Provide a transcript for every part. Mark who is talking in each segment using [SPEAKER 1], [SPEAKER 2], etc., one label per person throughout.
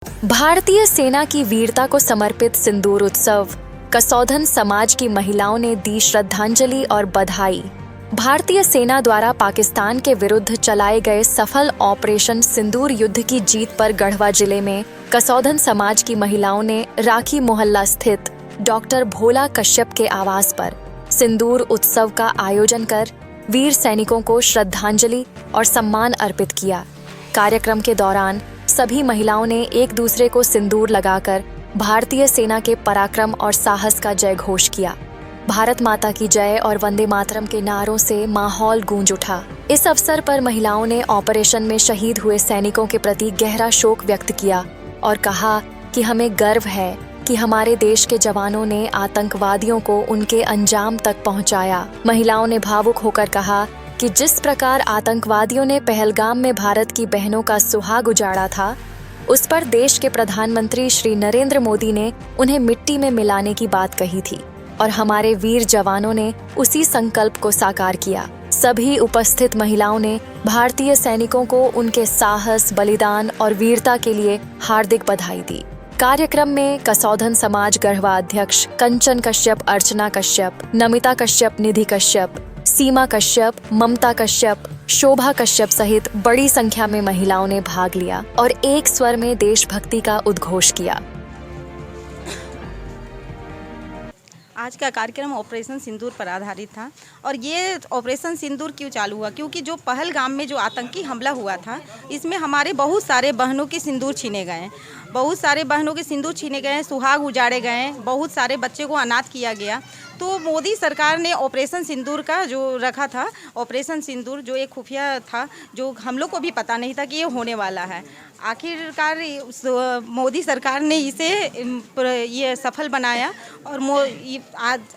[SPEAKER 1] भारतीय सेना की वीरता को समर्पित सिंदूर उत्सव, कसौधन समाज की महिलाओं ने दी श्रद्धांजलि और बधाई। भारतीय सेना द्वारा पाकिस्तान के विरुद्ध चलाए गए सफल ऑपरेशन सिंदूर युद्ध की जीत पर गढ़वा जिले में कसौधन समाज की महिलाओं ने राखी मोहल्ला स्थित डॉक्टर भोला कश्यप के आवास पर सिंदूर उत्सव का आयोजन कर वीर सैनिकों को श्रद्धांजलि और सम्मान अर्पित किया। कार्यक्रम के दौरान सभी महिलाओं ने एक दूसरे को सिंदूर लगाकर भारतीय सेना के पराक्रम और साहस का जय घोष किया। भारत माता की जय और वंदे मातरम के नारों से माहौल गूंज उठा। इस अवसर पर महिलाओं ने ऑपरेशन में शहीद हुए सैनिकों के प्रति गहरा शोक व्यक्त किया और कहा कि हमें गर्व है कि हमारे देश के जवानों ने आतंकवादियों को उनके अंजाम तक पहुंचाया। महिलाओं ने भावुक होकर कहा कि जिस प्रकार आतंकवादियों ने पहलगाम में भारत की बहनों का सुहाग उजाड़ा था, उस पर देश के प्रधानमंत्री श्री नरेंद्र मोदी ने उन्हें मिट्टी में मिलाने की बात कही थी और हमारे वीर जवानों ने उसी संकल्प को साकार किया। सभी उपस्थित महिलाओं ने भारतीय सैनिकों को उनके साहस, बलिदान और वीरता के लिए हार्दिक बधाई दी। कार्यक्रम में कसौधन समाज गढ़वा अध्यक्ष कंचन कश्यप, अर्चना कश्यप, नमिता कश्यप, निधि कश्यप, सीमा कश्यप, ममता कश्यप, शोभा कश्यप सहित बड़ी संख्या में महिलाओं ने भाग लिया और एक स्वर में देशभक्ति का उद्घोष किया।
[SPEAKER 2] आज का कार्यक्रम ऑपरेशन सिंदूर पर आधारित था और ये ऑपरेशन सिंदूर क्यों चालू हुआ, क्योंकि जो पहलगाम में जो आतंकी हमला हुआ था, इसमें हमारे बहुत सारे बहनों के सिंदूर छीने गए हैं, बहुत सारे बहनों के सिंदूर छीने गए हैं, सुहाग उजाड़े गए हैं, बहुत सारे बच्चे को अनाथ किया गया। तो मोदी सरकार ने ऑपरेशन सिंदूर का जो रखा था, ऑपरेशन सिंदूर जो एक खुफिया था, जो हम लोग को भी पता नहीं था कि ये होने वाला है। आखिरकार मोदी सरकार ने इसे ये सफल बनाया और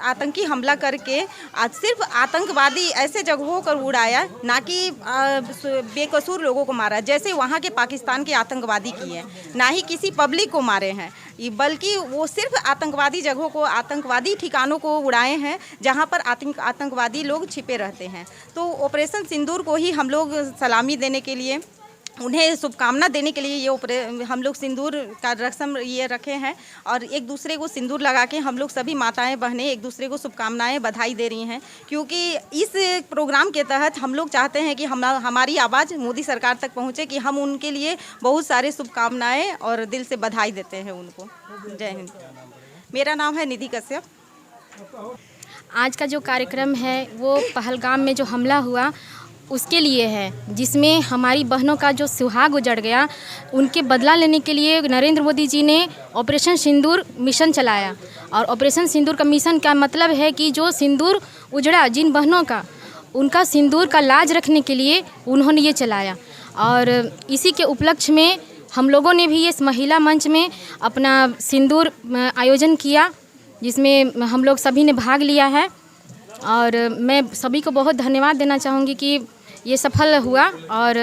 [SPEAKER 2] आतंकी हमला करके आज सिर्फ आतंकवादी ऐसे जगहों पर उड़ाया, ना कि बेकसूर लोगों को मारा जैसे वहाँ के पाकिस्तान के आतंकवादी किए, ना ही किसी पब्लिक को मारे हैं, बल्कि वो सिर्फ आतंकवादी जगहों को, आतंकवादी ठिकानों को उड़ाए हैं जहाँ पर आतंकवादी लोग छिपे रहते हैं। तो ऑपरेशन सिंदूर को ही हम लोग सलामी देने के लिए, उन्हें शुभकामना देने के लिए ये हम लोग सिंदूर का रस्म ये रखे हैं और एक दूसरे को सिंदूर लगा के हम लोग सभी माताएं बहनें एक दूसरे को शुभकामनाएं बधाई दे रही हैं, क्योंकि इस प्रोग्राम के तहत हम लोग चाहते हैं कि हमारी आवाज़ मोदी सरकार तक पहुंचे, कि हम उनके लिए बहुत सारे शुभकामनाएं और दिल से बधाई देते हैं उनको। जय हिंद। मेरा नाम है निधि कश्यप।
[SPEAKER 3] आज का जो कार्यक्रम है वो पहलगाम में जो हमला हुआ उसके लिए है, जिसमें हमारी बहनों का जो सुहाग उजड़ गया, उनके बदला लेने के लिए नरेंद्र मोदी जी ने ऑपरेशन सिंदूर मिशन चलाया। और ऑपरेशन सिंदूर का मिशन का मतलब है कि जो सिंदूर उजड़ा जिन बहनों का, उनका सिंदूर का लाज रखने के लिए उन्होंने ये चलाया। और इसी के उपलक्ष्य में हम लोगों ने भी इस महिला मंच में अपना सिंदूर आयोजन किया, जिसमें हम लोग सभी ने भाग लिया है। और मैं सभी को बहुत धन्यवाद देना चाहूँगी कि ये सफल हुआ, और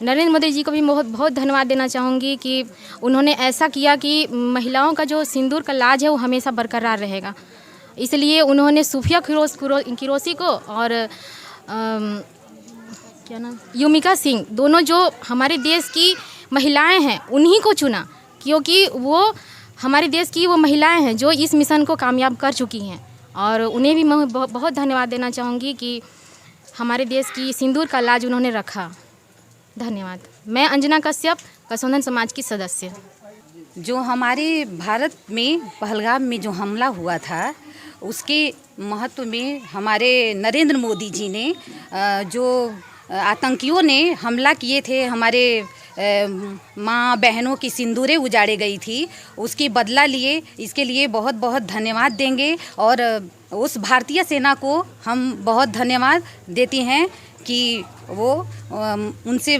[SPEAKER 3] नरेंद्र मोदी जी को भी बहुत बहुत धन्यवाद देना चाहूँगी कि उन्होंने ऐसा किया कि महिलाओं का जो सिंदूर का लाज है वो हमेशा बरकरार रहेगा। इसलिए उन्होंने सूफिया किरोसी को और क्या नाम, युमिका सिंह, दोनों जो हमारे देश की महिलाएं हैं उन्हीं को चुना, क्योंकि वो हमारे देश की वो महिलाएं हैं जो इस मिशन को कामयाब कर चुकी हैं। और उन्हें भी मैं बहुत धन्यवाद देना चाहूँगी कि हमारे देश की सिंदूर का लाज उन्होंने रखा। धन्यवाद। मैं अंजना कश्यप, कसौधन समाज की सदस्य।
[SPEAKER 4] जो हमारे भारत में पहलगाम में जो हमला हुआ था, उसके महत्व में हमारे नरेंद्र मोदी जी ने जो आतंकियों ने हमला किए थे, हमारे माँ बहनों की सिंदूरें उजाड़े गई थी, उसकी बदला लिए, इसके लिए बहुत बहुत धन्यवाद देंगे। और उस भारतीय सेना को हम बहुत धन्यवाद देती हैं कि वो उनसे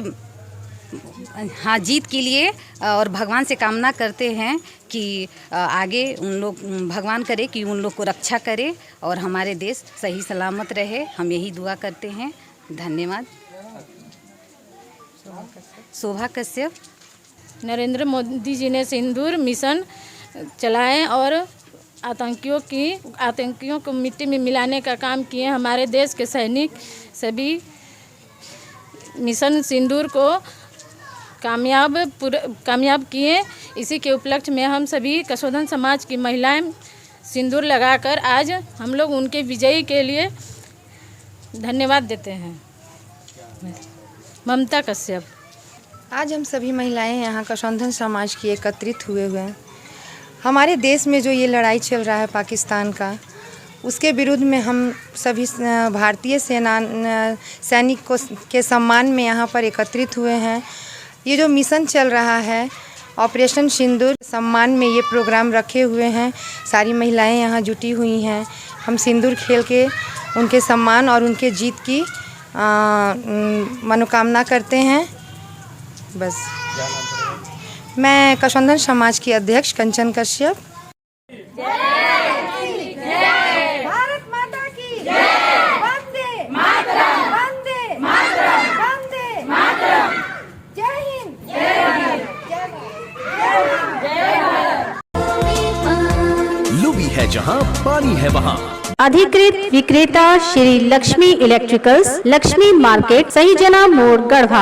[SPEAKER 4] हाँ जीत के लिए, और भगवान से कामना करते हैं कि आगे उन लोग, भगवान करे कि उन लोग को रक्षा करे और हमारे देश सही सलामत रहे। हम यही दुआ करते हैं। धन्यवाद। शोभा कश्यप।
[SPEAKER 5] नरेंद्र मोदी जी ने सिंदूर मिशन चलाए और आतंकियों को मिट्टी में मिलाने का काम किए। हमारे देश के सैनिक सभी मिशन सिंदूर को कामयाब किए। इसी के उपलक्ष्य में हम सभी कसौधन समाज की महिलाएं सिंदूर लगाकर आज हम लोग उनके विजयी के लिए धन्यवाद देते हैं। ममता कश्यप।
[SPEAKER 6] आज हम सभी महिलाएं यहाँ कसौधन समाज की एकत्रित हुए हैं। हमारे देश में जो ये लड़ाई चल रहा है पाकिस्तान का, उसके विरुद्ध में हम सभी भारतीय सैनिक के सम्मान में यहाँ पर एकत्रित हुए हैं। ये जो मिशन चल रहा है ऑपरेशन सिंदूर, सम्मान में ये प्रोग्राम रखे हुए हैं। सारी महिलाएं यहाँ जुटी हुई हैं। हम सिंदूर खेल के उनके सम्मान और उनके जीत की मनोकामना करते हैं। बस। मैं कसौधन समाज की अध्यक्ष कंचन कश्यप।
[SPEAKER 7] भारत माता की वंदे मातरम, वंदे मातरम, वंदे मातरम। जय हिंद, जय भारत।
[SPEAKER 8] लुबी है जहां पानी है वहां।
[SPEAKER 9] अधिकृत विक्रेता श्री लक्ष्मी इलेक्ट्रिकल्स, लक्ष्मी मार्केट, सही जना मोड़, गढ़वा।